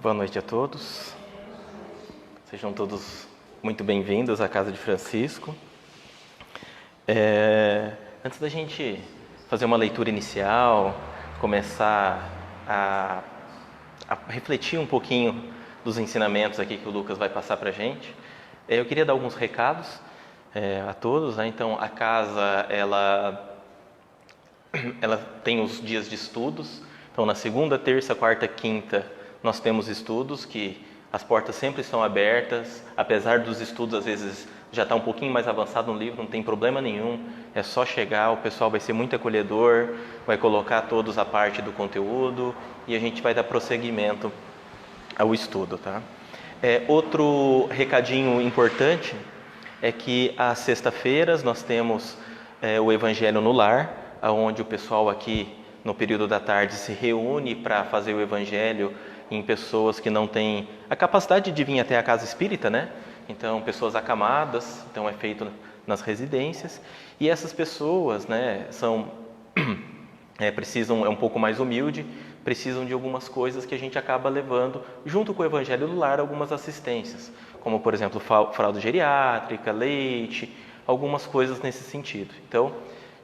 Boa noite a todos. Sejam todos muito bem-vindos à Casa de Francisco. Antes da gente fazer uma leitura inicial, começar a refletir um pouquinho dos ensinamentos aqui que o Lucas vai passar para a gente, eu queria dar alguns recados a todos, né? Então, a casa, ela tem os dias de estudos. Então, na segunda, terça, quarta, quinta, nós temos estudos que as portas sempre estão abertas. Apesar dos estudos, às vezes, já está um pouquinho mais avançado no livro, não tem problema nenhum. É só chegar, o pessoal vai ser muito acolhedor, vai colocar todos a parte do conteúdo e a gente vai dar prosseguimento ao estudo, tá? Outro recadinho importante é que às sextas-feiras nós temos o Evangelho no Lar, onde o pessoal aqui no período da tarde se reúne para fazer o Evangelho em pessoas que não têm a capacidade de vir até a casa espírita, né? Então, pessoas acamadas, então é feito nas residências, e essas pessoas, né, precisam, é um pouco mais humilde, precisam de algumas coisas que a gente acaba levando, junto com o Evangelho do Lar, algumas assistências, como, por exemplo, fralda geriátrica, leite, algumas coisas nesse sentido. Então,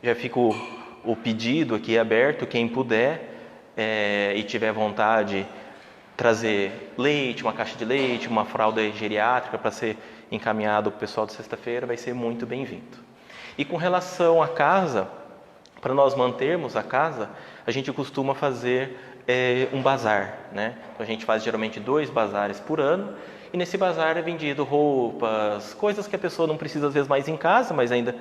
já fica o pedido aqui aberto, quem puder e tiver vontade, trazer leite, uma caixa de leite, uma fralda geriátrica para ser encaminhado para o pessoal de sexta-feira, vai ser muito bem-vindo. E com relação à casa, para nós mantermos a casa, a gente costuma fazer um bazar, né? Então, a gente faz geralmente 2 bazares por ano, e nesse bazar é vendido roupas, coisas que a pessoa não precisa às vezes mais em casa, mas ainda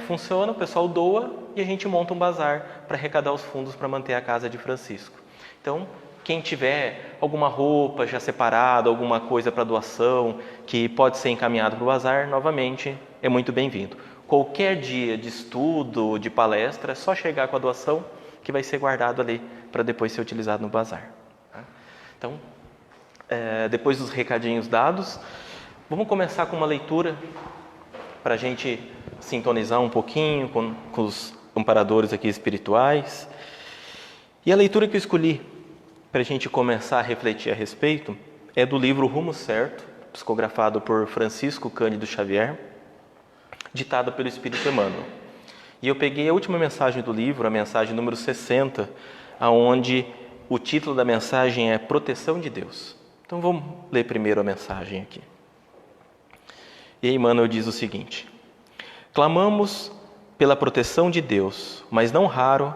funciona, o pessoal doa e a gente monta um bazar para arrecadar os fundos para manter a Casa de Francisco. Então, quem tiver alguma roupa já separada, alguma coisa para doação, que pode ser encaminhado para o bazar, novamente, é muito bem-vindo. Qualquer dia de estudo, de palestra, é só chegar com a doação que vai ser guardado ali para depois ser utilizado no bazar. Então, depois dos recadinhos dados, vamos começar com uma leitura para a gente sintonizar um pouquinho com os amparadores aqui espirituais. E a leitura que eu escolhi para a gente começar a refletir a respeito é do livro Rumo Certo, psicografado por Francisco Cândido Xavier, ditado pelo Espírito Emmanuel. E eu peguei a última mensagem do livro, a mensagem número 60, onde o título da mensagem é Proteção de Deus. Então vamos ler primeiro a mensagem aqui. E aí Emmanuel diz o seguinte: clamamos pela proteção de Deus, mas não raro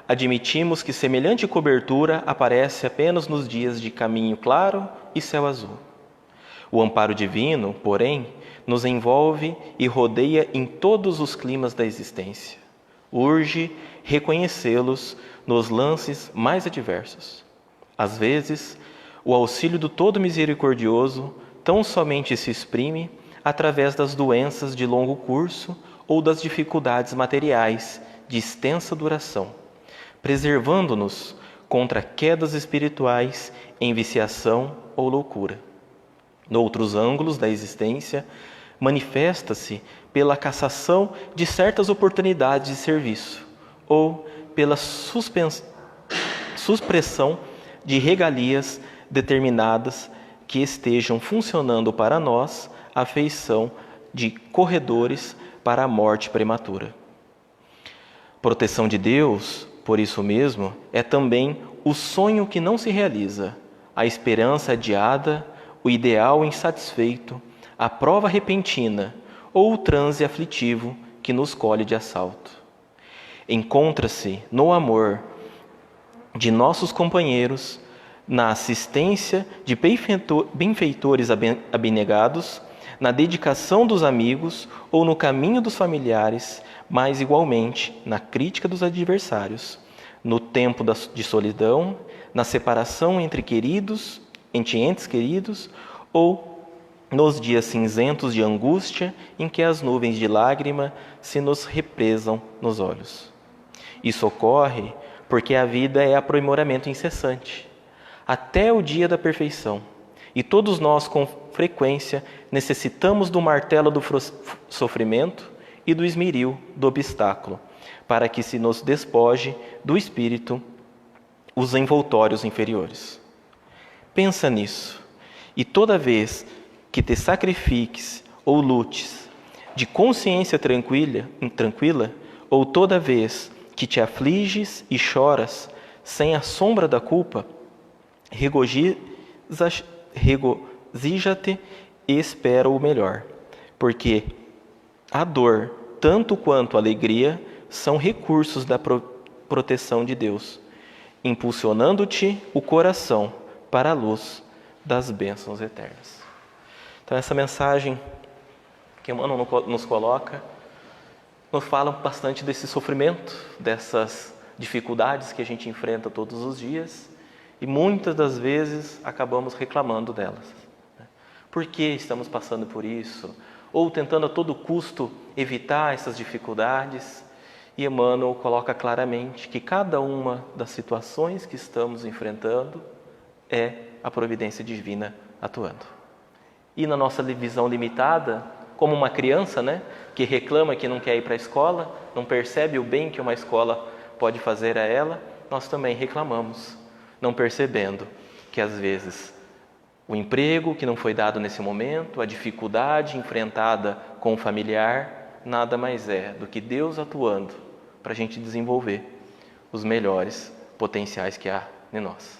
admitimos que semelhante cobertura aparece apenas nos dias de caminho claro e céu azul. O amparo divino, porém, nos envolve e rodeia em todos os climas da existência. Urge reconhecê-los nos lances mais adversos. Às vezes, o auxílio do Todo Misericordioso tão somente se exprime através das doenças de longo curso ou das dificuldades materiais de extensa duração, preservando-nos contra quedas espirituais em viciação ou loucura. Noutros ângulos da existência, manifesta-se pela cassação de certas oportunidades de serviço ou pela supressão de regalias determinadas que estejam funcionando para nós à feição de corredores para a morte prematura. Proteção de Deus, por isso mesmo, é também o sonho que não se realiza, a esperança adiada, o ideal insatisfeito, a prova repentina ou o transe aflitivo que nos colhe de assalto. Encontra-se no amor de nossos companheiros, na assistência de benfeitores abnegados, na dedicação dos amigos ou no caminho dos familiares, mas igualmente na crítica dos adversários, no tempo de solidão, na separação entre entes queridos ou nos dias cinzentos de angústia em que as nuvens de lágrima se nos represam nos olhos. Isso ocorre porque a vida é aprimoramento incessante, até o dia da perfeição, e todos nós com frequência necessitamos do martelo do sofrimento e do esmeril do obstáculo, para que se nos despoje do espírito os envoltórios inferiores. Pensa nisso, e toda vez que te sacrifiques ou lutes de consciência tranquila, ou toda vez que te afliges e choras sem a sombra da culpa, regozija-te e espera o melhor, porque a dor, tanto quanto a alegria, são recursos da proteção de Deus, impulsionando-te o coração para a luz das bênçãos eternas. Então essa mensagem que Emmanuel nos coloca, nos fala bastante desse sofrimento, dessas dificuldades que a gente enfrenta todos os dias e muitas das vezes acabamos reclamando delas. Por que estamos passando por isso? Ou tentando a todo custo evitar essas dificuldades. E Emmanuel coloca claramente que cada uma das situações que estamos enfrentando é a providência divina atuando. E na nossa visão limitada, como uma criança, que reclama que não quer ir para a escola, não percebe o bem que uma escola pode fazer a ela, nós também reclamamos, não percebendo que às vezes o emprego que não foi dado nesse momento, a dificuldade enfrentada com o familiar, nada mais é do que Deus atuando para a gente desenvolver os melhores potenciais que há em nós.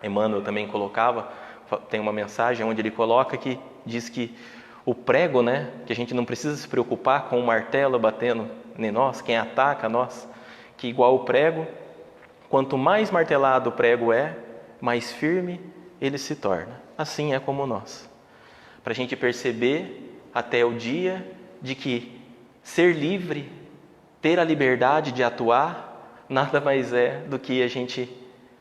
Emmanuel também tem uma mensagem onde ele coloca que diz que o prego, que a gente não precisa se preocupar com o martelo batendo em nós, quem ataca nós, que igual o prego, quanto mais martelado o prego é, mais firme ele se torna. Assim é como nós. Para a gente perceber até o dia de que ser livre, ter a liberdade de atuar, nada mais é do que a gente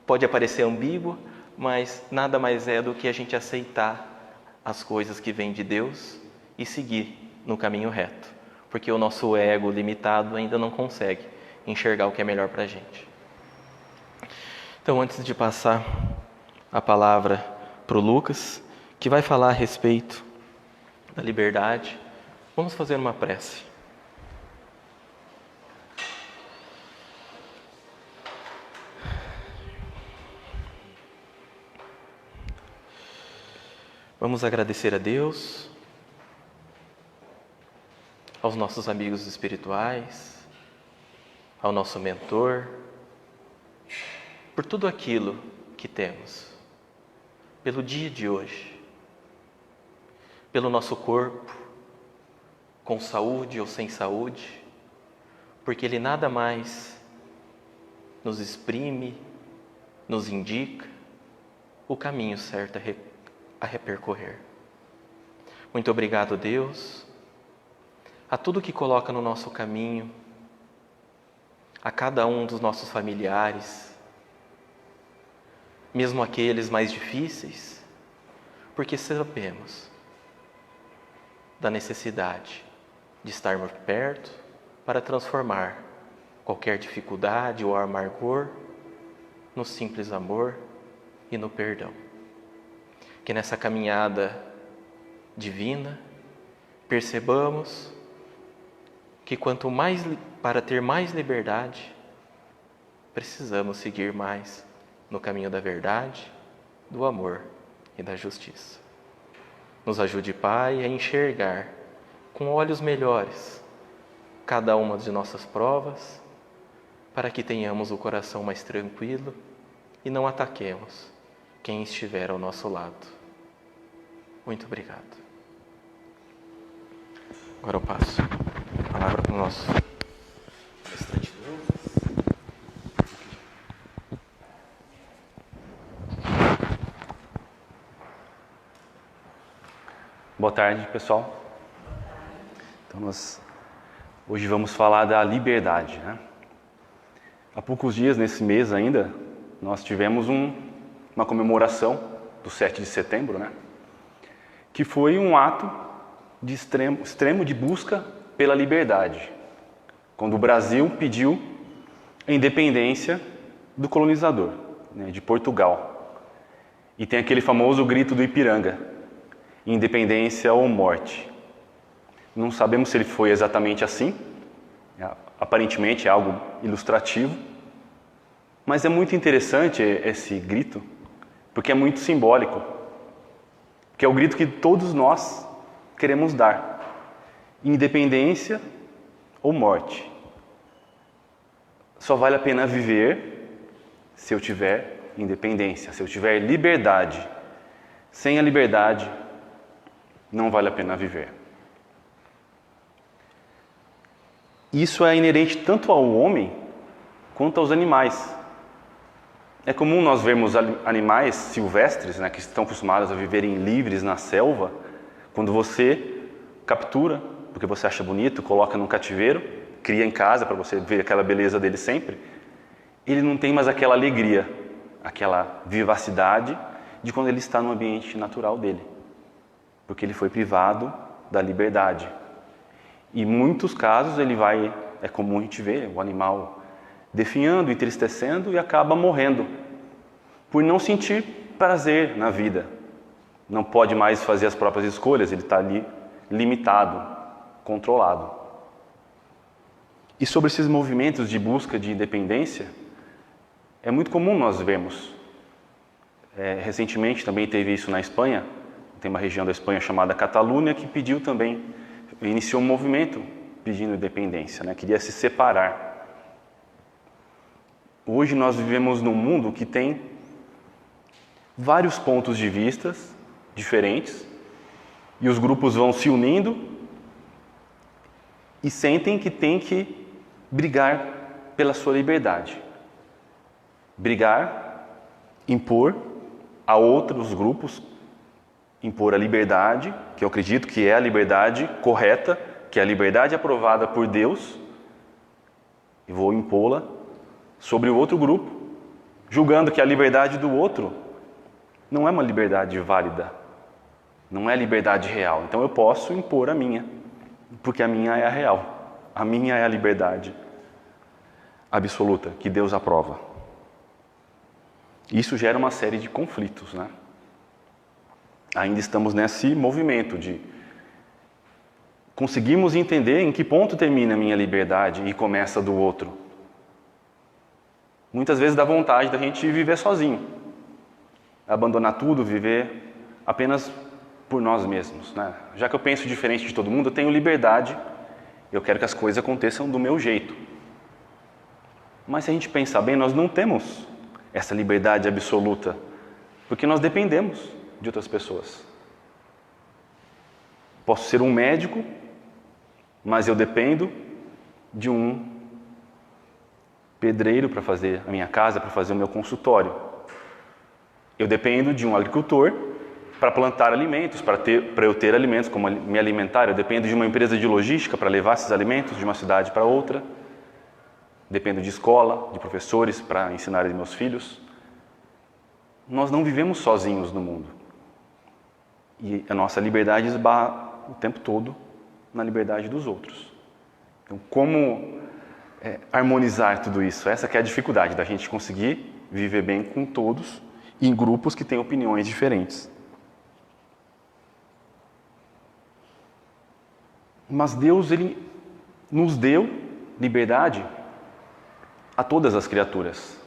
pode parecer ambíguo, mas nada mais é do que a gente aceitar as coisas que vêm de Deus e seguir no caminho reto, porque o nosso ego limitado ainda não consegue enxergar o que é melhor para a gente. Então, antes de passar a palavra para o Lucas, que vai falar a respeito da liberdade, vamos fazer uma prece. Vamos agradecer a Deus, aos nossos amigos espirituais, ao nosso mentor, por tudo aquilo que temos, pelo dia de hoje, pelo nosso corpo, com saúde ou sem saúde, porque Ele nada mais nos exprime, nos indica o caminho certo a repercorrer. Muito obrigado, Deus, a tudo que coloca no nosso caminho, a cada um dos nossos familiares, mesmo aqueles mais difíceis, porque sabemos da necessidade de estarmos perto para transformar qualquer dificuldade ou amargor no simples amor e no perdão. Que nessa caminhada divina percebamos que para ter mais liberdade, precisamos seguir mais no caminho da verdade, do amor e da justiça. Nos ajude, Pai, a enxergar com olhos melhores cada uma de nossas provas, para que tenhamos o coração mais tranquilo e não ataquemos quem estiver ao nosso lado. Muito obrigado. Agora eu passo a palavra para o nosso restante. Boa tarde, pessoal. Então, hoje vamos falar da liberdade, Há poucos dias, nesse mês ainda, nós tivemos uma comemoração do 7 de setembro, que foi um ato de extremo de busca pela liberdade, quando o Brasil pediu a independência do colonizador, de Portugal. E tem aquele famoso grito do Ipiranga: independência ou morte. Não sabemos se ele foi exatamente assim, aparentemente é algo ilustrativo, mas é muito interessante esse grito, porque é muito simbólico, que é o grito que todos nós queremos dar: independência ou morte. Só vale a pena viver se eu tiver independência, se eu tiver liberdade. Sem a liberdade, não vale a pena viver. Isso é inerente tanto ao homem quanto aos animais. É comum nós vermos animais silvestres, né, que estão acostumados a viverem livres na selva. Quando você captura, porque você acha bonito, coloca num cativeiro, cria em casa para você ver aquela beleza dele sempre, ele não tem mais aquela alegria, aquela vivacidade de quando ele está no ambiente natural dele, porque ele foi privado da liberdade. E em muitos casos é comum a gente ver o animal definhando, entristecendo e acaba morrendo por não sentir prazer na vida. Não pode mais fazer as próprias escolhas, ele está ali limitado, controlado. E sobre esses movimentos de busca de independência, é muito comum nós vermos. Recentemente também teve isso na Espanha. Tem uma região da Espanha chamada Catalunha que iniciou um movimento pedindo independência, né? Queria se separar. Hoje nós vivemos num mundo que tem vários pontos de vista diferentes e os grupos vão se unindo e sentem que tem que brigar pela sua liberdade. Brigar, impor a outros grupos, impor a liberdade, que eu acredito que é a liberdade correta, que é a liberdade aprovada por Deus, e vou impô-la sobre o outro grupo, julgando que a liberdade do outro não é uma liberdade válida, não é a liberdade real. Então eu posso impor a minha, porque a minha é a real, a minha é a liberdade absoluta, que Deus aprova. Isso gera uma série de conflitos, né? Ainda estamos nesse movimento de conseguirmos entender em que ponto termina a minha liberdade e começa a do outro. Muitas vezes dá vontade da gente viver sozinho, abandonar tudo, viver apenas por nós mesmos, né? Já que eu penso diferente de todo mundo, eu tenho liberdade, eu quero que as coisas aconteçam do meu jeito. Mas se a gente pensar bem, nós não temos essa liberdade absoluta, porque nós dependemos de outras pessoas. Posso ser um médico, mas eu dependo de um pedreiro para fazer a minha casa, para fazer o meu consultório. Eu dependo de um agricultor para plantar alimentos, para eu ter alimentos, como me alimentar. Eu dependo de uma empresa de logística para levar esses alimentos de uma cidade para outra. Dependo de escola, de professores para ensinar os meus filhos. Nós não vivemos sozinhos no mundo. E a nossa liberdade esbarra o tempo todo na liberdade dos outros. Então, como harmonizar tudo isso? Essa que é a dificuldade da gente conseguir viver bem com todos em grupos que têm opiniões diferentes. Mas Deus, Ele nos deu liberdade a todas as criaturas.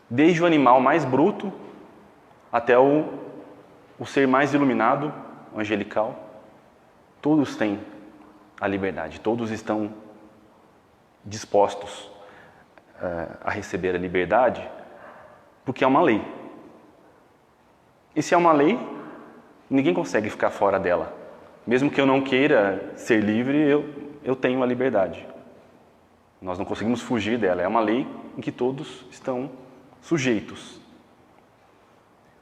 Desde o animal mais bruto até o ser mais iluminado, o angelical. Todos têm a liberdade, todos estão dispostos a receber a liberdade, porque é uma lei. E se é uma lei, ninguém consegue ficar fora dela. Mesmo que eu não queira ser livre, eu tenho a liberdade. Nós não conseguimos fugir dela. É uma lei em que todos estão sujeitos.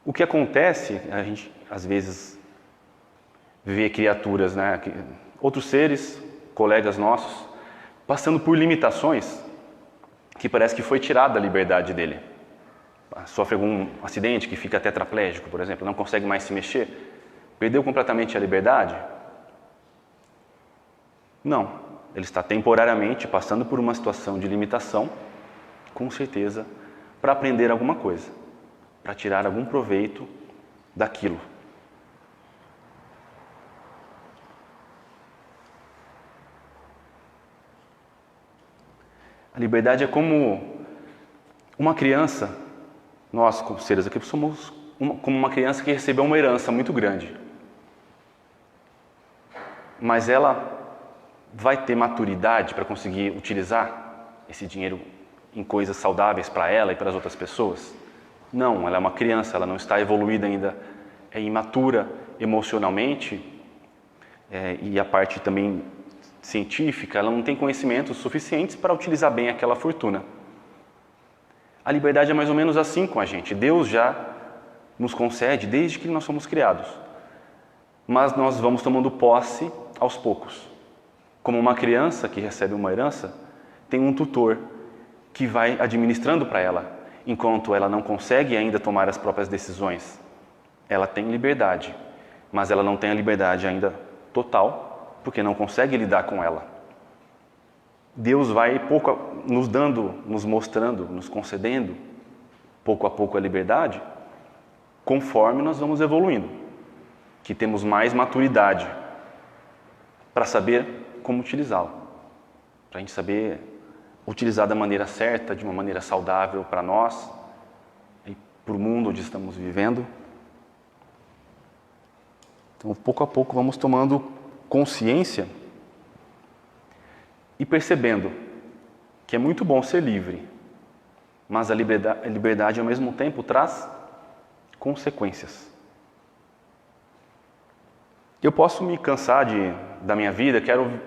O que acontece, a gente às vezes vê criaturas, né, outros seres, colegas nossos, passando por limitações que parece que foi tirada a liberdade dele. Sofre algum acidente que fica tetraplégico, por exemplo, não consegue mais se mexer. Perdeu completamente a liberdade? Não. Ele está temporariamente passando por uma situação de limitação, com certeza, para aprender alguma coisa, para tirar algum proveito daquilo. A liberdade é como uma criança Nós, como seres aqui, somos como uma criança que recebeu uma herança muito grande. Mas ela vai ter maturidade para conseguir utilizar esse dinheiro em coisas saudáveis para ela e para as outras pessoas? Não, ela é uma criança, ela não está evoluída ainda, é imatura emocionalmente, e a parte também científica, ela não tem conhecimentos suficientes para utilizar bem aquela fortuna. A liberdade é mais ou menos assim com a gente. Deus já nos concede desde que nós somos criados. Mas nós vamos tomando posse aos poucos. Como uma criança que recebe uma herança, tem um tutor que vai administrando para ela, enquanto ela não consegue ainda tomar as próprias decisões. Ela tem liberdade, mas ela não tem a liberdade ainda total, porque não consegue lidar com ela. Deus vai nos dando, nos mostrando, nos concedendo, pouco a pouco a liberdade, conforme nós vamos evoluindo, que temos mais maturidade para saber como utilizá-la, para a gente saber utilizar da maneira certa, de uma maneira saudável para nós e para o mundo onde estamos vivendo. Então, pouco a pouco, vamos tomando consciência e percebendo que é muito bom ser livre, mas a liberdade, ao mesmo tempo, traz consequências. Eu posso me cansar da minha vida, quero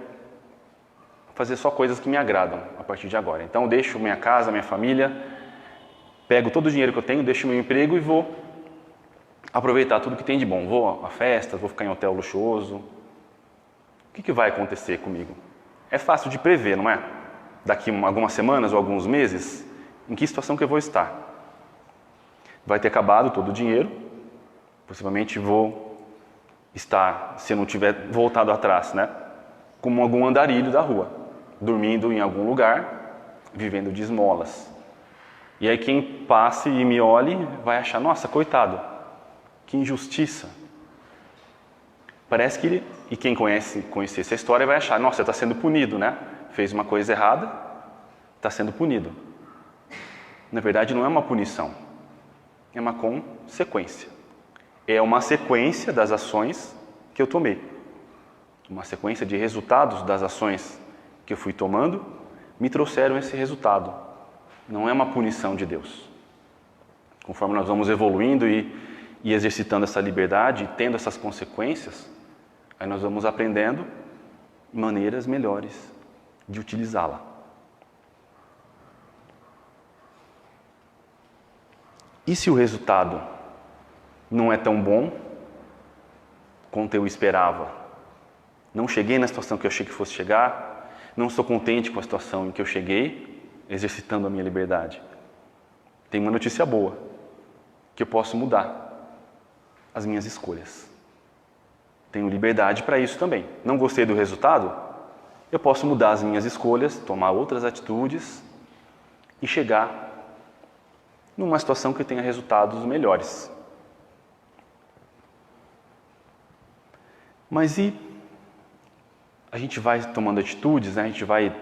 fazer só coisas que me agradam a partir de agora. Então, eu deixo minha casa, minha família, pego todo o dinheiro que eu tenho, deixo meu emprego e vou aproveitar tudo que tem de bom. Vou a festas, vou ficar em hotel luxuoso. O que vai acontecer comigo? É fácil de prever, não é? Daqui algumas semanas ou alguns meses, em que situação que eu vou estar? Vai ter acabado todo o dinheiro, possivelmente vou estar, se eu não tiver voltado atrás, né? Como algum andarilho da rua, dormindo em algum lugar, vivendo de esmolas. E aí quem passe e me olhe vai achar, nossa, coitado, que injustiça. Parece que, e quem conhecer essa história vai achar, nossa, você está sendo punido, né? Fez uma coisa errada, está sendo punido. Na verdade, não é uma punição, é uma consequência. É uma sequência das ações que eu tomei. Uma sequência de resultados das ações que eu fui tomando me trouxeram esse resultado. Não é uma punição de Deus. Conforme nós vamos evoluindo e exercitando essa liberdade, tendo essas consequências, aí nós vamos aprendendo maneiras melhores de utilizá-la. E se o resultado não é tão bom quanto eu esperava? Não cheguei na situação que eu achei que fosse chegar, não estou contente com a situação em que eu cheguei, exercitando a minha liberdade. Tem uma notícia boa, que eu posso mudar as minhas escolhas. Tenho liberdade para isso também. Não gostei do resultado? Eu posso mudar as minhas escolhas, tomar outras atitudes e chegar numa situação que tenha resultados melhores. Mas e a gente vai tomando atitudes, né? A gente vai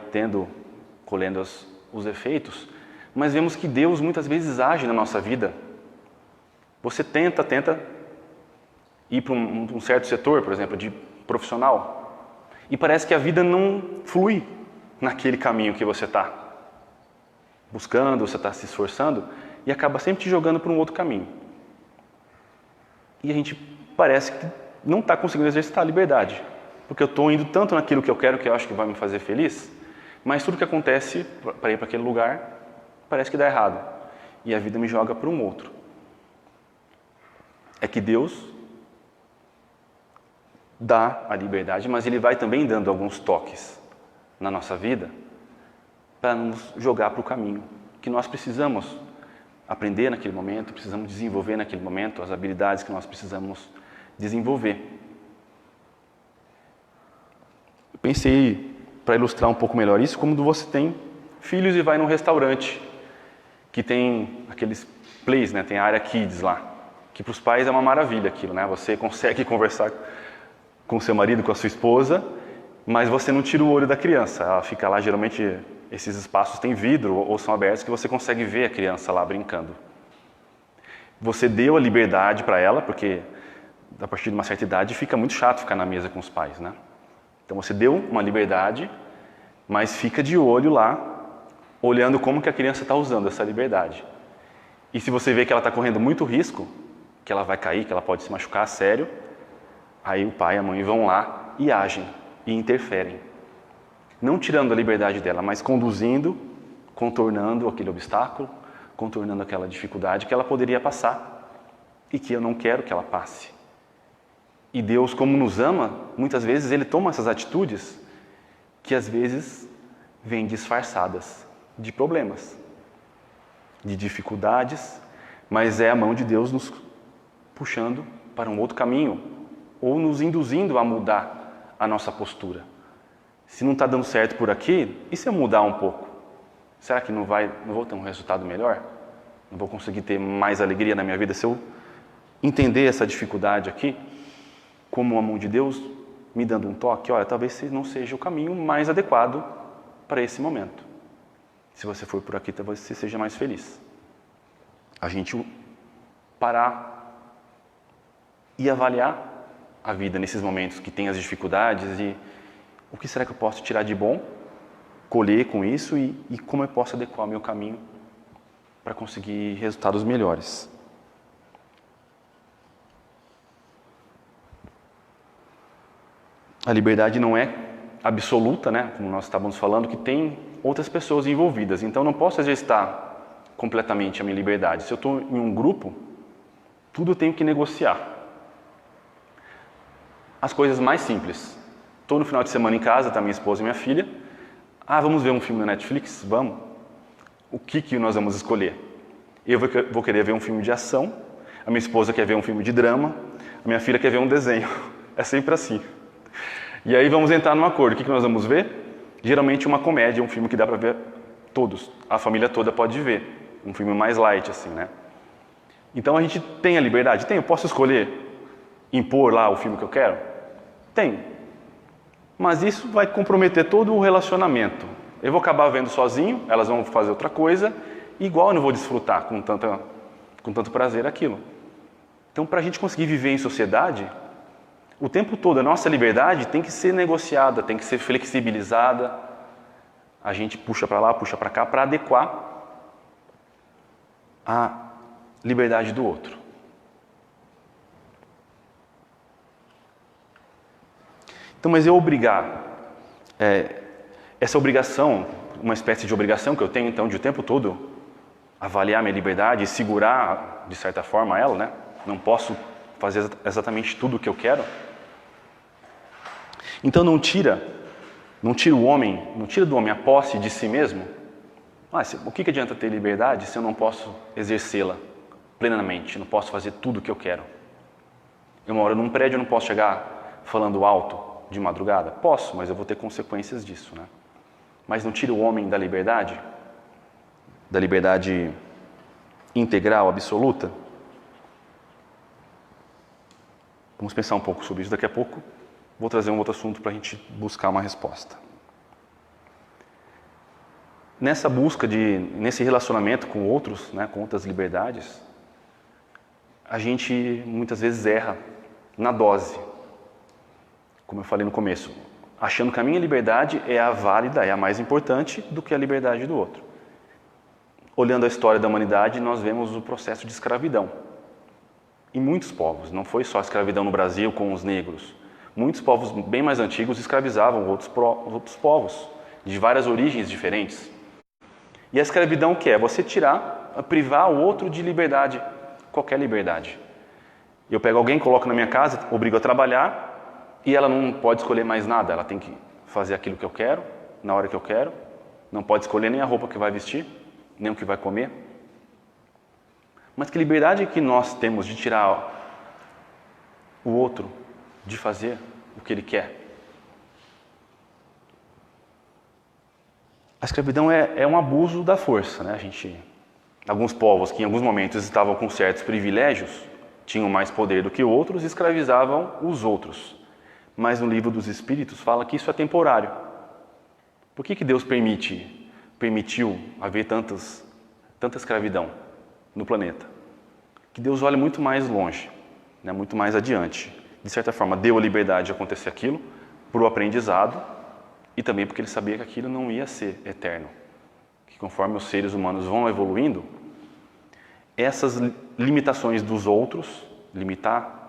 colhendo os efeitos, mas vemos que Deus muitas vezes age na nossa vida. Você tenta ir para um certo setor, por exemplo, de profissional, e parece que a vida não flui naquele caminho que você está buscando, você está se esforçando, e acaba sempre te jogando para um outro caminho. E a gente parece que não está conseguindo exercitar a liberdade, porque eu estou indo tanto naquilo que eu quero, que eu acho que vai me fazer feliz, mas tudo que acontece para ir para aquele lugar parece que dá errado, e a vida me joga para um outro. É que Deus dá a liberdade, mas Ele vai também dando alguns toques na nossa vida para nos jogar para o caminho que nós precisamos aprender naquele momento, precisamos desenvolver naquele momento, as habilidades que nós precisamos desenvolver. Eu pensei, para ilustrar um pouco melhor isso, como você tem filhos e vai num restaurante que tem aqueles plays, né? Tem a área kids lá, que para os pais é uma maravilha aquilo, né? Você consegue conversar com seu marido, com a sua esposa, mas você não tira o olho da criança. Ela fica lá, geralmente esses espaços têm vidro ou são abertos que você consegue ver a criança lá brincando. Você deu a liberdade para ela, porque a partir de uma certa idade fica muito chato ficar na mesa com os pais, né? Então você deu uma liberdade, mas fica de olho lá, olhando como que a criança está usando essa liberdade. E se você vê que ela está correndo muito risco, que ela vai cair, que ela pode se machucar a sério, aí o pai e a mãe vão lá e agem, e interferem. Não tirando a liberdade dela, mas conduzindo, contornando aquele obstáculo, contornando aquela dificuldade que ela poderia passar e que eu não quero que ela passe. E Deus, como nos ama, muitas vezes Ele toma essas atitudes que às vezes vêm disfarçadas de problemas, de dificuldades, mas é a mão de Deus nos puxando para um outro caminho ou nos induzindo a mudar a nossa postura. Se não está dando certo por aqui, e se eu mudar um pouco? Será que não vou ter um resultado melhor? Não vou conseguir ter mais alegria na minha vida se eu entender essa dificuldade aqui? Como a mão de Deus me dando um toque, olha, talvez não seja o caminho mais adequado para esse momento. Se você for por aqui, talvez você seja mais feliz. A gente parar e avaliar a vida nesses momentos que tem as dificuldades e o que será que eu posso tirar de bom, colher com isso e como eu posso adequar o meu caminho para conseguir resultados melhores. A liberdade não é absoluta, né? Como nós estávamos falando, que tem outras pessoas envolvidas. Então, não posso exercitar completamente a minha liberdade. Se eu estou em um grupo, tudo eu tenho que negociar. As coisas mais simples. Estou no final de semana em casa, está minha esposa e minha filha. Vamos ver um filme na Netflix? Vamos. O que nós vamos escolher? Eu vou querer ver um filme de ação, a minha esposa quer ver um filme de drama, a minha filha quer ver um desenho. É sempre assim. E aí vamos entrar num acordo. O que nós vamos ver? Geralmente uma comédia, um filme que dá para ver todos. A família toda pode ver. Um filme mais light, assim, né? Então a gente tem a liberdade? Tem. Eu posso escolher impor lá o filme que eu quero? Tem. Mas isso vai comprometer todo o relacionamento. Eu vou acabar vendo sozinho, elas vão fazer outra coisa, e igual eu não vou desfrutar com tanto prazer aquilo. Então, para a gente conseguir viver em sociedade, o tempo todo a nossa liberdade tem que ser negociada, tem que ser flexibilizada. A gente puxa para lá, puxa para cá, para adequar a liberdade do outro. Então, mas eu obrigar, essa obrigação, uma espécie de obrigação que eu tenho, então, de o tempo todo avaliar minha liberdade e segurar, de certa forma, ela, né? Não posso fazer exatamente tudo o que eu quero. Então, não tira do homem a posse de si mesmo. O que adianta ter liberdade se eu não posso exercê-la plenamente, não posso fazer tudo o que eu quero? Eu moro num prédio, eu não posso chegar falando alto de madrugada? Posso, mas eu vou ter consequências disso, né? Mas não tira o homem da liberdade integral, absoluta? Vamos pensar um pouco sobre isso. Daqui a pouco vou trazer um outro assunto para a gente buscar uma resposta. Nessa busca nesse relacionamento com outros, né, com outras liberdades, a gente muitas vezes erra na dose. Como eu falei no começo, achando que a minha liberdade é a válida, é a mais importante do que a liberdade do outro. Olhando a história da humanidade, nós vemos o processo de escravidão. Em muitos povos, não foi só a escravidão no Brasil com os negros. Muitos povos bem mais antigos escravizavam outros povos, de várias origens diferentes. E a escravidão o que é? Você privar o outro de liberdade, qualquer liberdade. Eu pego alguém, coloco na minha casa, obrigo a trabalhar, e ela não pode escolher mais nada, ela tem que fazer aquilo que eu quero, na hora que eu quero, não pode escolher nem a roupa que vai vestir, nem o que vai comer. Mas que liberdade que nós temos de tirar o outro de fazer o que ele quer? A escravidão é um abuso da força, né? Alguns povos que em alguns momentos estavam com certos privilégios, tinham mais poder do que outros, escravizavam os outros. Mas no livro dos Espíritos fala que isso é temporário. Por que Deus permitiu haver tanta escravidão no planeta? que Deus olha muito mais longe, né, muito mais adiante. De certa forma, deu a liberdade de acontecer aquilo para o aprendizado e também porque Ele sabia que aquilo não ia ser eterno. Que conforme os seres humanos vão evoluindo, essas limitações dos outros, limitar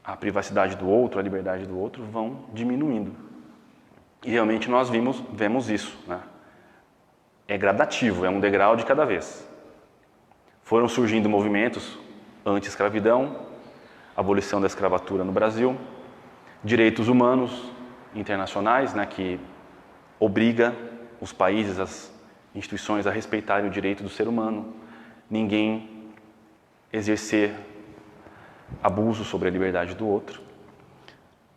a privacidade do outro, a liberdade do outro, vão diminuindo. E realmente nós vemos isso, né? É gradativo, é um degrau de cada vez. Foram surgindo movimentos anti-escravidão, abolição da escravatura no Brasil, direitos humanos internacionais, né, que obriga os países, as instituições a respeitarem o direito do ser humano, ninguém exercer abuso sobre a liberdade do outro.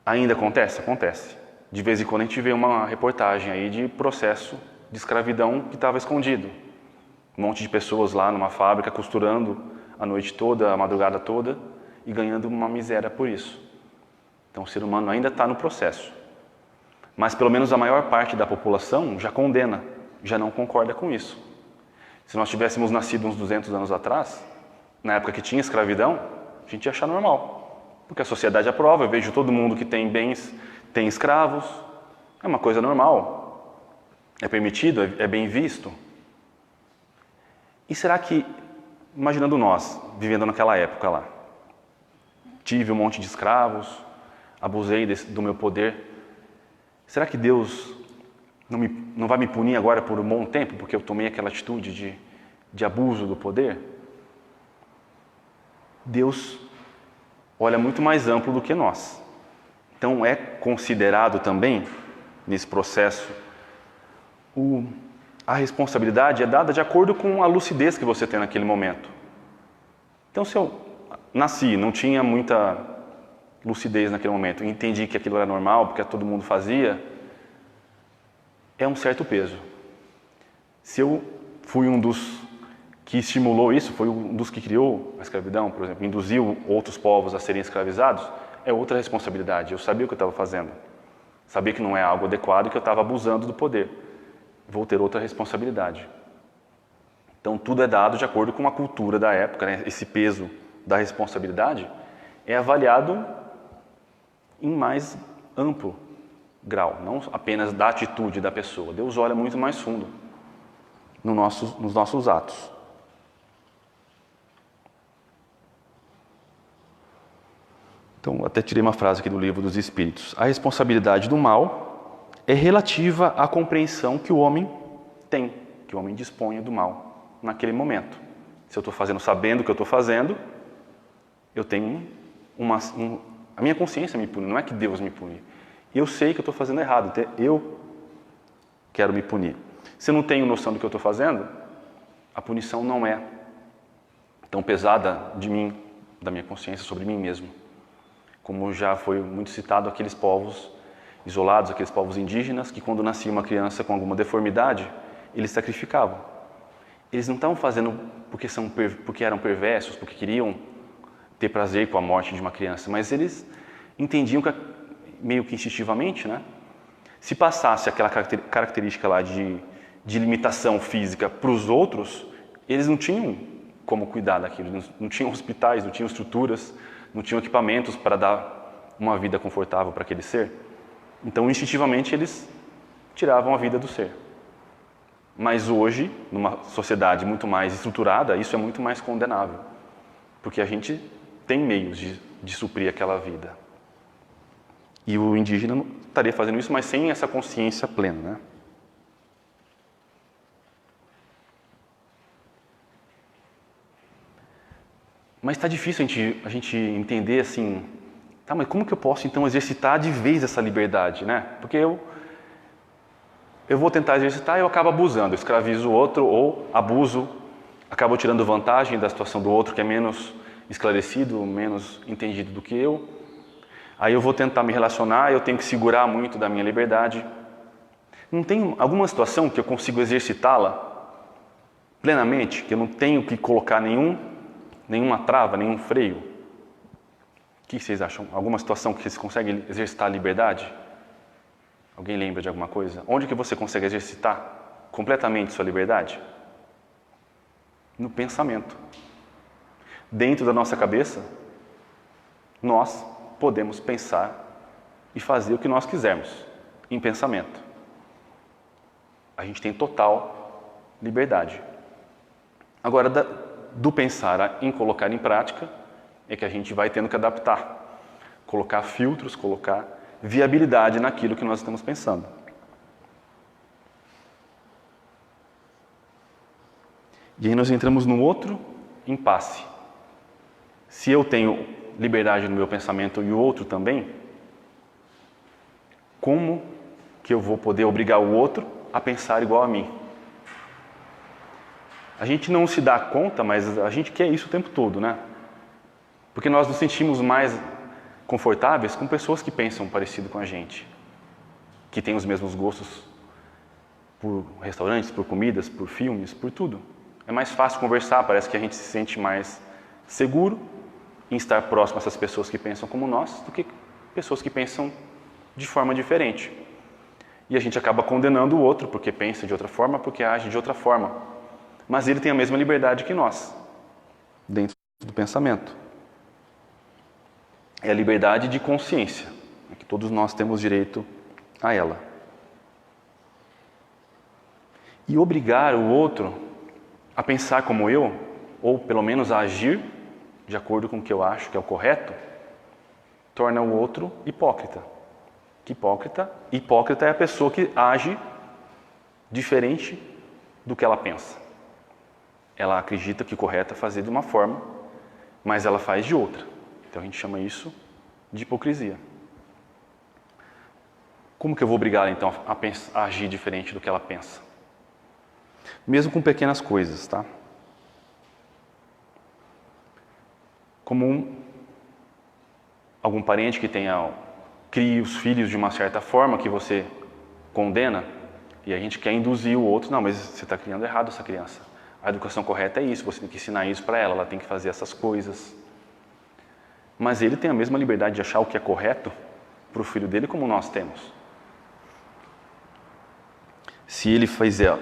Ainda acontece? Acontece. De vez em quando a gente vê uma reportagem aí de processo de escravidão que estava escondido. Um monte de pessoas lá numa fábrica costurando a noite toda, a madrugada toda e ganhando uma miséria por isso. Então o ser humano ainda está no processo. Mas pelo menos a maior parte da população já condena, já não concorda com isso. Se nós tivéssemos nascido uns 200 anos atrás, na época que tinha escravidão, a gente ia achar normal. Porque a sociedade aprova, eu vejo todo mundo que tem bens, tem escravos, é uma coisa normal. É permitido, é bem visto. E será que, imaginando nós, vivendo naquela época lá, tive um monte de escravos, abusei do meu poder, será que Deus não vai me punir agora por um bom tempo, porque eu tomei aquela atitude de abuso do poder? Deus olha muito mais amplo do que nós. Então é considerado também, nesse processo, a responsabilidade é dada de acordo com a lucidez que você tem naquele momento. Então, se eu nasci, não tinha muita lucidez naquele momento, entendi que aquilo era normal, porque todo mundo fazia, é um certo peso. Se eu fui um dos que estimulou isso, foi um dos que criou a escravidão, por exemplo, induziu outros povos a serem escravizados, é outra responsabilidade. Eu sabia o que eu estava fazendo. Sabia que não é algo adequado e que eu estava abusando do poder. Vou ter outra responsabilidade. Então, tudo é dado de acordo com a cultura da época, né? Esse peso da responsabilidade é avaliado em mais amplo grau, não apenas da atitude da pessoa. Deus olha muito mais fundo nos nossos atos. Então, até tirei uma frase aqui do Livro dos Espíritos. A responsabilidade do mal é relativa à compreensão que o homem tem, que o homem disponha do mal naquele momento. Se eu estou fazendo sabendo o que eu estou fazendo, eu tenho a minha consciência me pune, não é que Deus me pune. Eu sei que eu estou fazendo errado, então eu quero me punir. Se eu não tenho noção do que eu estou fazendo, a punição não é tão pesada de mim, da minha consciência sobre mim mesmo. Como já foi muito citado, aqueles povos isolados, aqueles povos indígenas, que quando nascia uma criança com alguma deformidade, eles sacrificavam. Eles não estavam fazendo porque eram perversos, porque queriam ter prazer com a morte de uma criança, mas eles entendiam que, meio que instintivamente, né? Se passasse aquela característica lá de limitação física para os outros, eles não tinham como cuidar daquilo, não tinham hospitais, não tinham estruturas, não tinham equipamentos para dar uma vida confortável para aquele ser. Então, instintivamente, eles tiravam a vida do ser. Mas hoje, numa sociedade muito mais estruturada, isso é muito mais condenável, porque a gente tem meios de suprir aquela vida. E o indígena não estaria fazendo isso, mas sem essa consciência plena, né? Mas está difícil a gente entender assim, tá, mas como que eu posso então exercitar de vez essa liberdade, né? Porque eu vou tentar exercitar e eu acabo abusando, eu escravizo o outro ou abuso, acabo tirando vantagem da situação do outro que é menos esclarecido, menos entendido do que eu. Aí eu vou tentar me relacionar, eu tenho que segurar muito da minha liberdade. Não tem alguma situação que eu consigo exercitá-la plenamente, que eu não tenho que colocar nenhuma trava, nenhum freio? O que vocês acham? Alguma situação que você consegue exercitar a liberdade? Alguém lembra de alguma coisa? Onde que você consegue exercitar completamente sua liberdade? No pensamento. dentro da nossa cabeça, nós podemos pensar e fazer o que nós quisermos em pensamento. A gente tem total liberdade. Agora, do pensar em colocar em prática, é que a gente vai tendo que adaptar, colocar filtros, colocar viabilidade naquilo que nós estamos pensando. E aí nós entramos num outro impasse. Se eu tenho liberdade no meu pensamento e o outro também, como que eu vou poder obrigar o outro a pensar igual a mim? A gente não se dá conta, mas a gente quer isso o tempo todo, né? Porque nós nos sentimos mais confortáveis com pessoas que pensam parecido com a gente, que têm os mesmos gostos por restaurantes, por comidas, por filmes, por tudo. É mais fácil conversar, parece que a gente se sente mais seguro em estar próximo a essas pessoas que pensam como nós do que pessoas que pensam de forma diferente. E a gente acaba condenando o outro porque pensa de outra forma, porque age de outra forma. Mas ele tem a mesma liberdade que nós, dentro do pensamento. É a liberdade de consciência, que todos nós temos direito a ela. E obrigar o outro a pensar como eu, ou pelo menos a agir de acordo com o que eu acho que é o correto, torna o outro hipócrita. Hipócrita é a pessoa que age diferente do que ela pensa. Ela acredita que o correto é fazer de uma forma, mas ela faz de outra. Então a gente chama isso de hipocrisia. Como que eu vou obrigar ela então a agir diferente do que ela pensa? Mesmo com pequenas coisas, tá? Como algum parente que crie os filhos de uma certa forma que você condena, e a gente quer induzir o outro, não, mas você está criando errado essa criança. A educação correta é isso, você tem que ensinar isso para ela tem que fazer essas coisas. Mas ele tem a mesma liberdade de achar o que é correto para o filho dele como nós temos. Se ele fizer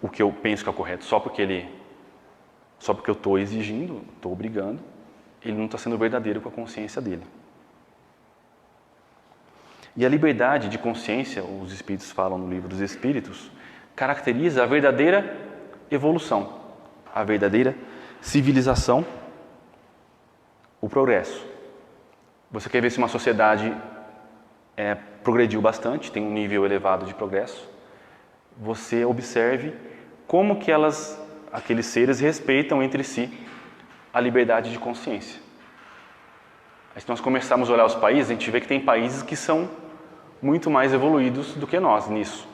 o que eu penso que é correto só porque eu estou exigindo, estou obrigando, ele não está sendo verdadeiro com a consciência dele. E a liberdade de consciência, os Espíritos falam no Livro dos Espíritos, caracteriza a verdadeira evolução, a verdadeira civilização, o progresso. Você quer ver se uma sociedade progrediu bastante, tem um nível elevado de progresso? Você observe como que aqueles seres respeitam entre si a liberdade de consciência. Aí, se nós começarmos a olhar os países, a gente vê que tem países que são muito mais evoluídos do que nós nisso.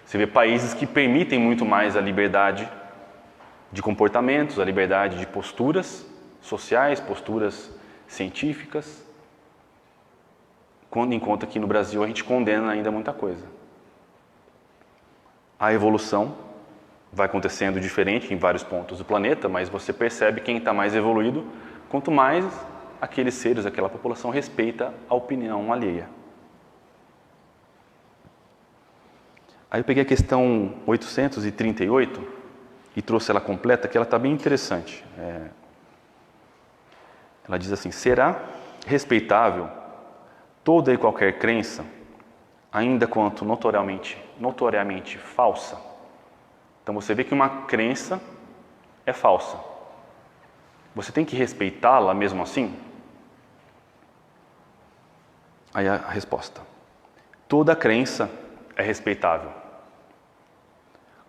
Você vê países que permitem muito mais a liberdade de comportamentos, a liberdade de posturas sociais, posturas científicas, enquanto aqui no Brasil a gente condena ainda muita coisa. A evolução vai acontecendo diferente em vários pontos do planeta, mas você percebe quem está mais evoluído, quanto mais aqueles seres, aquela população respeita a opinião alheia. Aí eu peguei a questão 838 e trouxe ela completa, que ela está bem interessante. Ela diz assim: será respeitável toda e qualquer crença, ainda quanto notoriamente falsa? Então você vê que uma crença é falsa. Você tem que respeitá-la mesmo assim? Aí a resposta: toda crença é respeitável,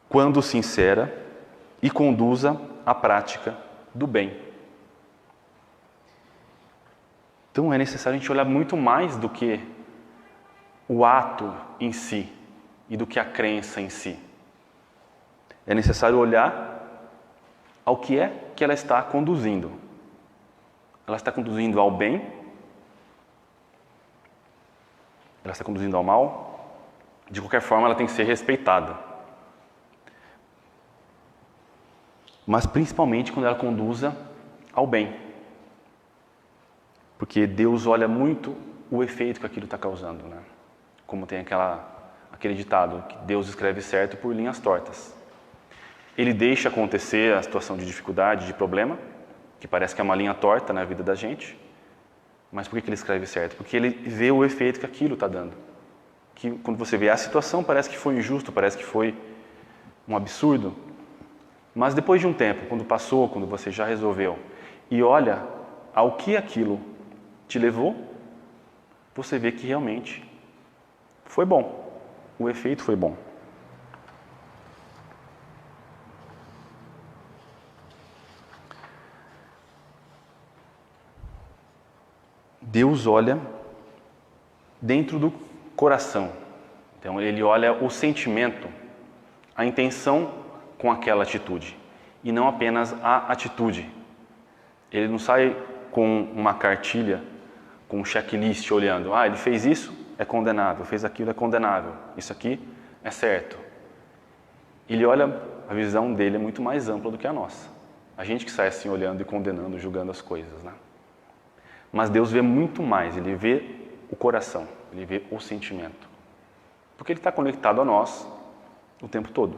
quando sincera e conduza à prática do bem. Então é necessário a gente olhar muito mais do que o ato em si e do que a crença em si. É necessário olhar ao que é que ela está conduzindo. Ela está conduzindo ao bem? Ela está conduzindo ao mal? De qualquer forma, ela tem que ser respeitada. Mas principalmente quando ela conduza ao bem. Porque Deus olha muito o efeito que aquilo está causando, né? Como tem aquele ditado, que Deus escreve certo por linhas tortas. Ele deixa acontecer a situação de dificuldade, de problema, que parece que é uma linha torta na vida da gente. Mas por que ele escreve certo? Porque ele vê o efeito que aquilo está dando. Que quando você vê a situação, parece que foi injusto, parece que foi um absurdo. Mas depois de um tempo, quando passou, quando você já resolveu, e olha ao que aquilo te levou, você vê que realmente foi bom. O efeito foi bom. Deus olha dentro do coração. Então, ele olha o sentimento, a intenção com aquela atitude, e não apenas a atitude. Ele não sai com uma cartilha, com um checklist olhando. Ele fez isso, é condenável. Fez aquilo, é condenável. Isso aqui é certo. Ele olha, a visão dele é muito mais ampla do que a nossa. A gente que sai assim olhando e condenando, julgando as coisas, né? Mas Deus vê muito mais, ele vê o coração, ele vê o sentimento. Porque ele está conectado a nós o tempo todo.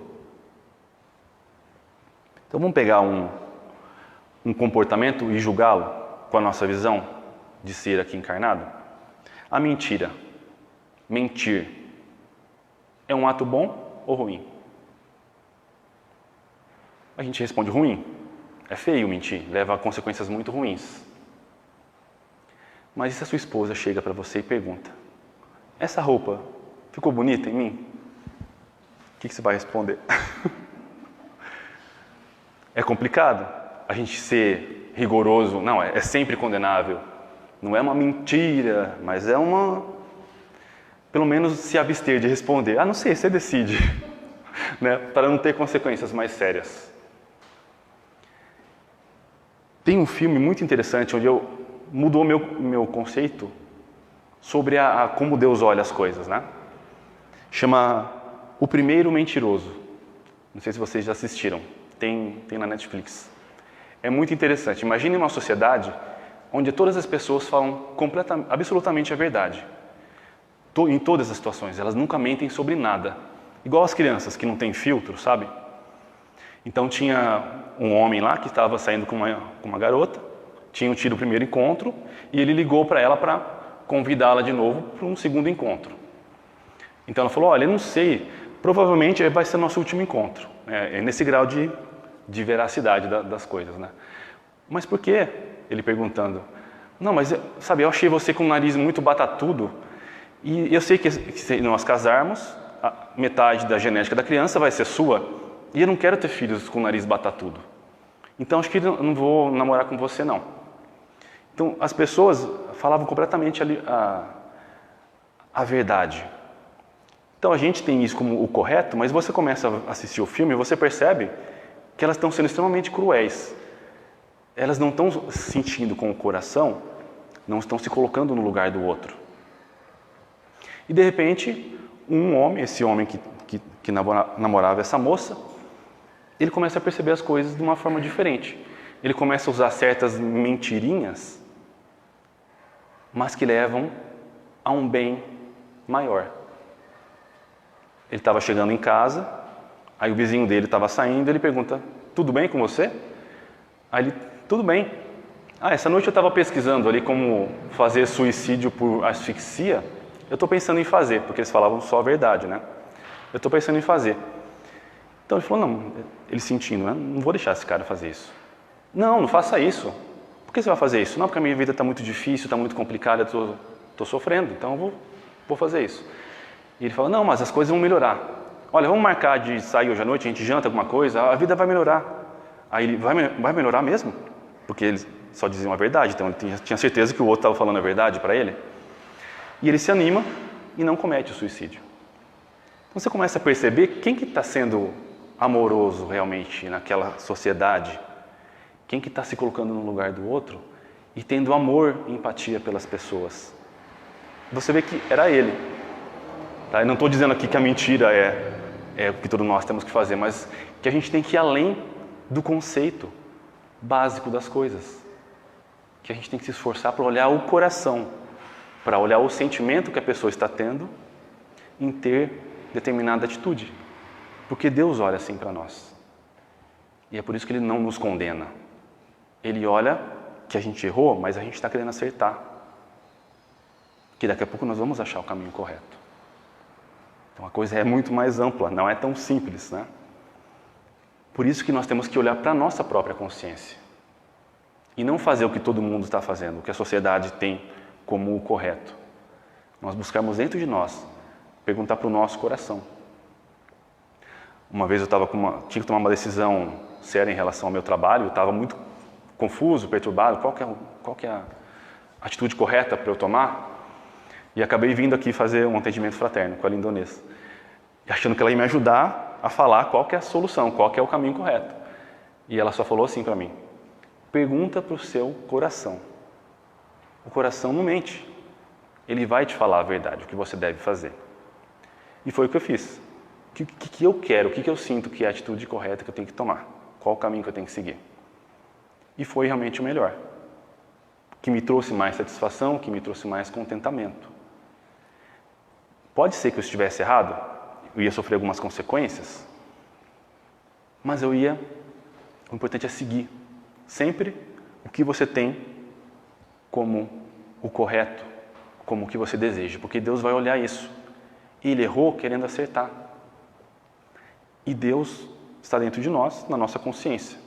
Então vamos pegar um comportamento e julgá-lo com a nossa visão de ser aqui encarnado? A mentira. Mentir. É um ato bom ou ruim? A gente responde ruim. É feio mentir, leva a consequências muito ruins. Mas e se a sua esposa chega para você e pergunta: essa roupa ficou bonita em mim? O que você vai responder? É complicado a gente ser rigoroso. Não, é sempre condenável. Não é uma mentira, mas é uma... Pelo menos se abster de responder. Não sei, você decide. Né? Para não ter consequências mais sérias. Tem um filme muito interessante onde mudou meu conceito sobre como Deus olha as coisas, né? Chama O Primeiro Mentiroso. Não sei se vocês já assistiram. Tem na Netflix. É muito interessante. Imagine uma sociedade onde todas as pessoas falam absolutamente a verdade. Em todas as situações. Elas nunca mentem sobre nada. Igual as crianças que não têm filtro, sabe? Então tinha um homem lá que estava saindo com uma garota. Tinham tido o primeiro encontro e ele ligou para ela para convidá-la de novo para um segundo encontro. Então ela falou: olha, eu não sei, provavelmente vai ser nosso último encontro. É nesse grau de veracidade das coisas, né? Mas por quê? Ele perguntando. Não, mas sabe, eu achei você com o nariz muito batatudo e eu sei que se nós casarmos, a metade da genética da criança vai ser sua e eu não quero ter filhos com o nariz batatudo. Então acho que eu não vou namorar com você, não. Então, as pessoas falavam completamente a verdade. Então, a gente tem isso como o correto, mas você começa a assistir o filme e você percebe que elas estão sendo extremamente cruéis. Elas não estão sentindo com o coração, não estão se colocando no lugar do outro. E, de repente, esse homem que namorava essa moça, ele começa a perceber as coisas de uma forma diferente. Ele começa a usar certas mentirinhas, mas que levam a um bem maior. Ele estava chegando em casa, aí o vizinho dele estava saindo, ele pergunta: tudo bem com você? Aí ele: tudo bem. Essa noite eu estava pesquisando ali como fazer suicídio por asfixia. Eu estou pensando em fazer, porque eles falavam só a verdade, né? Eu estou pensando em fazer. Então ele falou: não, ele sentindo, né? Não vou deixar esse cara fazer isso. Não faça isso. Por que você vai fazer isso? Não, porque a minha vida está muito difícil, está muito complicada, estou sofrendo, então eu vou fazer isso. E ele fala: não, mas as coisas vão melhorar. Olha, vamos marcar de sair hoje à noite, a gente janta alguma coisa, a vida vai melhorar. Aí ele: vai melhorar mesmo? Porque eles só diziam a verdade, então ele tinha certeza que o outro estava falando a verdade para ele. E ele se anima e não comete o suicídio. Então você começa a perceber quem que está sendo amoroso realmente naquela sociedade, quem que está se colocando no lugar do outro e tendo amor e empatia pelas pessoas. Você vê que era ele. Tá? Eu não estou dizendo aqui que a mentira é o que todos nós temos que fazer, mas que a gente tem que ir além do conceito básico das coisas. Que a gente tem que se esforçar para olhar o coração, para olhar o sentimento que a pessoa está tendo em ter determinada atitude. Porque Deus olha assim para nós. E é por isso que Ele não nos condena. Ele olha que a gente errou, mas a gente está querendo acertar. Que daqui a pouco nós vamos achar o caminho correto. Então a coisa é muito mais ampla, não é tão simples, né? Por isso que nós temos que olhar para a nossa própria consciência. E não fazer o que todo mundo está fazendo, o que a sociedade tem como o correto. Nós buscarmos dentro de nós, perguntar para o nosso coração. Uma vez eu tinha que tomar uma decisão séria em relação ao meu trabalho, eu estava muito confuso, perturbado, qual que é a atitude correta para eu tomar? E acabei vindo aqui fazer um atendimento fraterno com a lindonesa, achando que ela ia me ajudar a falar qual que é a solução, qual que é o caminho correto. E ela só falou assim para mim: pergunta para o seu coração. O coração não mente. Ele vai te falar a verdade, o que você deve fazer. E foi o que eu fiz. O que eu quero, o que eu sinto que é a atitude correta que eu tenho que tomar? Qual o caminho que eu tenho que seguir? E foi realmente o melhor. Que me trouxe mais satisfação, que me trouxe mais contentamento. Pode ser que eu estivesse errado, eu ia sofrer algumas consequências, mas o importante é seguir. Sempre o que você tem como o correto, como o que você deseja, porque Deus vai olhar isso. Ele errou querendo acertar. E Deus está dentro de nós, na nossa consciência.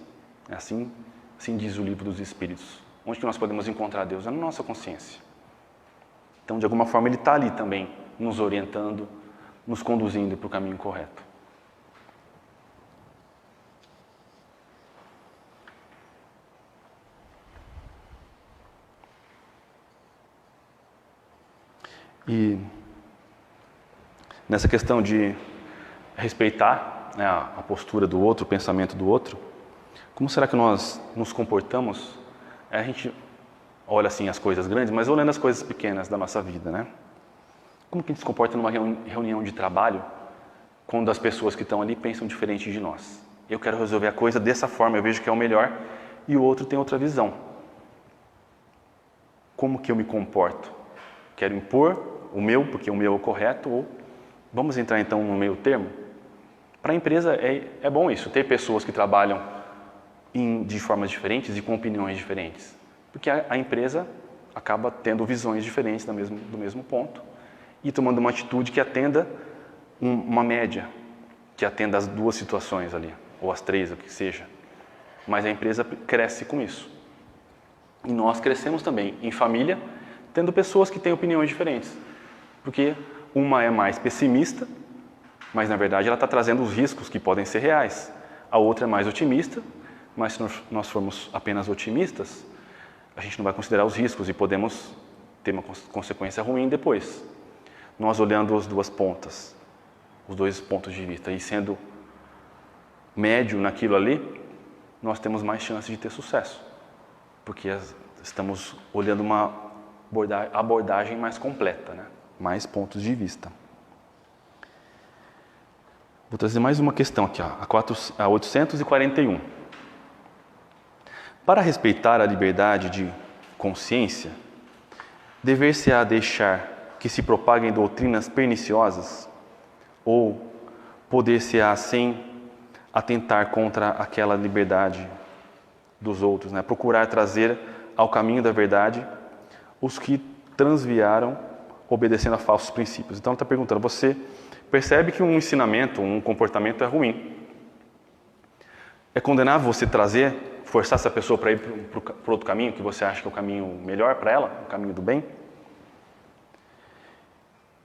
Assim diz o livro dos Espíritos. Onde que nós podemos encontrar Deus? É na nossa consciência. Então, de alguma forma, Ele está ali também, nos orientando, nos conduzindo para o caminho correto. E nessa questão de respeitar, né, a postura do outro, o pensamento do outro, como será que nós nos comportamos? A gente olha assim as coisas grandes, mas olhando as coisas pequenas da nossa vida, né? Como que a gente se comporta numa reunião de trabalho quando as pessoas que estão ali pensam diferente de nós? Eu quero resolver a coisa dessa forma, eu vejo que é o melhor, e o outro tem outra visão. Como que eu me comporto? Quero impor o meu, porque o meu é o correto, ou vamos entrar então no meio termo? Para a empresa é bom isso, ter pessoas que trabalham de formas diferentes e com opiniões diferentes. Porque a empresa acaba tendo visões diferentes do mesmo ponto e tomando uma atitude que atenda uma média, que atenda as duas situações ali, ou as três, o que seja. Mas a empresa cresce com isso. E nós crescemos também em família, tendo pessoas que têm opiniões diferentes. Porque uma é mais pessimista, mas na verdade ela está trazendo os riscos que podem ser reais. A outra é mais otimista, mas se nós formos apenas otimistas, a gente não vai considerar os riscos e podemos ter uma consequência ruim depois. Nós olhando as duas pontas, os dois pontos de vista e sendo médio naquilo ali, nós temos mais chance de ter sucesso. Porque estamos olhando uma abordagem mais completa, né? Mais pontos de vista. Vou trazer mais uma questão aqui, a 841. Para respeitar a liberdade de consciência, dever-se-á deixar que se propaguem doutrinas perniciosas ou poder-se-á sem atentar contra aquela liberdade dos outros, né? Procurar trazer ao caminho da verdade os que transviaram obedecendo a falsos princípios. Então, ela está perguntando, você percebe que um ensinamento, um comportamento é ruim? É condenável você forçar essa pessoa para ir para outro caminho, que você acha que é o caminho melhor para ela, o caminho do bem?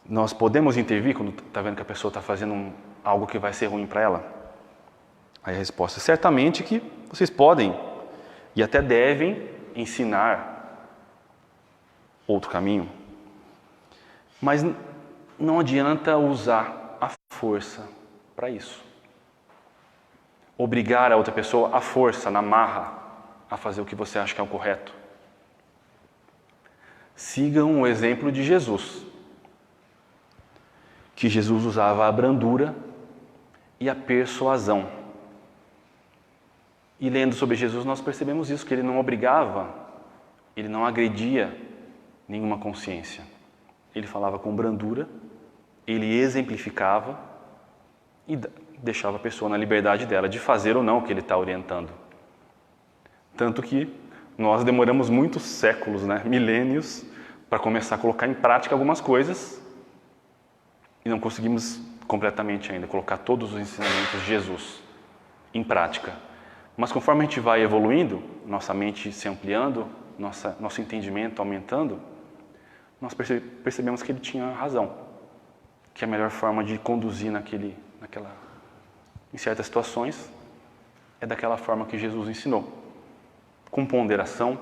Nós podemos intervir quando está vendo que a pessoa está fazendo algo que vai ser ruim para ela? Aí a resposta é certamente que vocês podem e até devem ensinar outro caminho. Mas não adianta usar a força para isso. Obrigar a outra pessoa à força, na marra, a fazer o que você acha que é o correto. Sigam o exemplo de Jesus. Que Jesus usava a brandura e a persuasão. E lendo sobre Jesus nós percebemos isso, que ele não obrigava, ele não agredia nenhuma consciência. Ele falava com brandura, ele exemplificava e deixava a pessoa na liberdade dela de fazer ou não o que ele está orientando. Tanto que nós demoramos muitos séculos, né, milênios, para começar a colocar em prática algumas coisas e não conseguimos completamente ainda colocar todos os ensinamentos de Jesus em prática. Mas conforme a gente vai evoluindo, nossa mente se ampliando, nosso entendimento aumentando, nós percebemos que ele tinha razão, que a melhor forma de conduzir em certas situações é daquela forma que Jesus ensinou, com ponderação,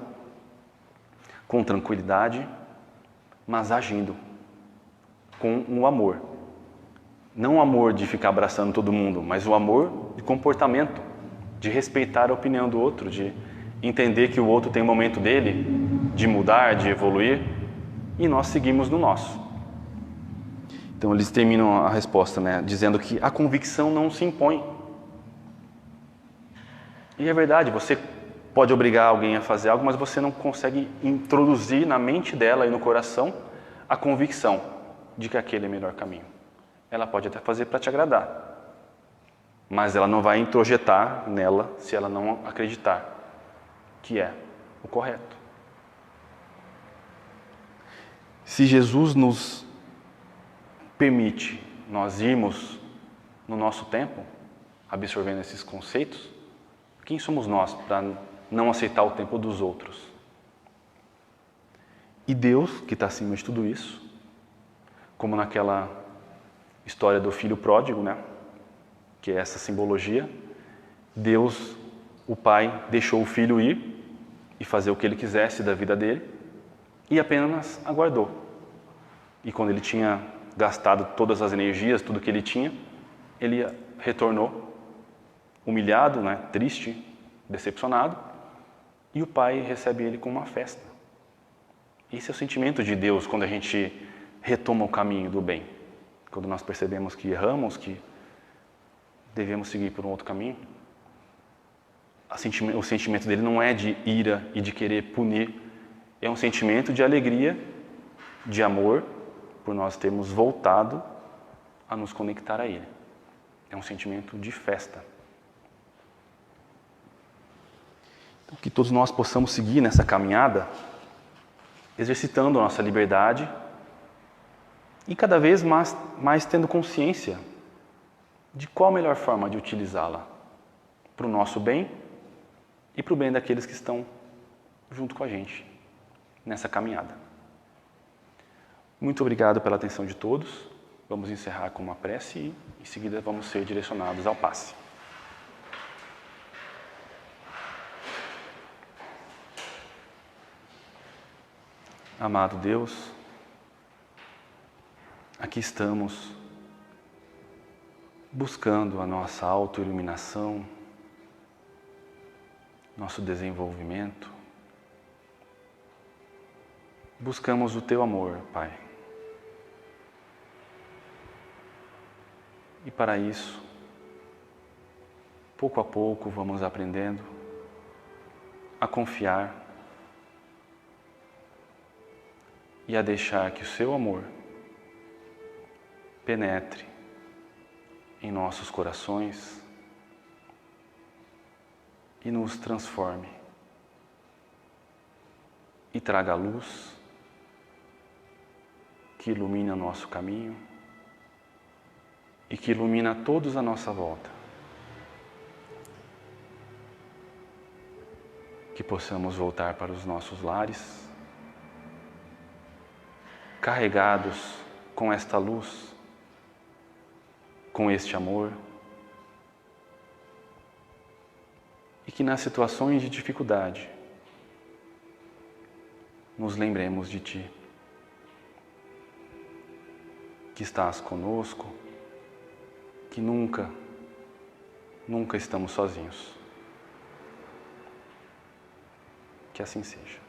com tranquilidade, mas agindo com o amor. Não o amor de ficar abraçando todo mundo, mas o amor de comportamento, de respeitar a opinião do outro, de entender que o outro tem um momento dele de mudar, de evoluir, e nós seguimos no nosso. Então eles terminam a resposta, né, dizendo que a convicção não se impõe. E é verdade, você pode obrigar alguém a fazer algo, mas você não consegue introduzir na mente dela e no coração a convicção de que aquele é o melhor caminho. Ela pode até fazer para te agradar, mas ela não vai introjetar nela se ela não acreditar que é o correto. Se Jesus nos permite nós irmos no nosso tempo, absorvendo esses conceitos, quem somos nós para não aceitar o tempo dos outros? E Deus, que está acima de tudo isso, como naquela história do filho pródigo, né? Que é essa simbologia, Deus, o Pai, deixou o filho ir e fazer o que ele quisesse da vida dele e apenas aguardou. E quando ele tinha gastado todas as energias, tudo que ele tinha, ele retornou humilhado, né? Triste, decepcionado, e o Pai recebe ele com uma festa. Esse é o sentimento de Deus quando a gente retoma o caminho do bem. Quando nós percebemos que erramos, que devemos seguir por um outro caminho, o sentimento dele não é de ira e de querer punir, é um sentimento de alegria, de amor, por nós termos voltado a nos conectar a ele. É um sentimento de festa. Então, que todos nós possamos seguir nessa caminhada, exercitando a nossa liberdade e cada vez mais tendo consciência de qual a melhor forma de utilizá-la para o nosso bem e para o bem daqueles que estão junto com a gente nessa caminhada. Muito obrigado pela atenção de todos. Vamos encerrar com uma prece e em seguida vamos ser direcionados ao passe. Amado Deus, aqui estamos buscando a nossa autoiluminação, nosso desenvolvimento. Buscamos o Teu amor, Pai. E para isso, pouco a pouco vamos aprendendo a confiar e a deixar que o Seu amor penetre em nossos corações e nos transforme e traga a luz que ilumina o nosso caminho e que ilumina todos à nossa volta. Que possamos voltar para os nossos lares carregados com esta luz, com este amor, e que nas situações de dificuldade nos lembremos de Ti, que estás conosco, que nunca estamos sozinhos. Que assim seja.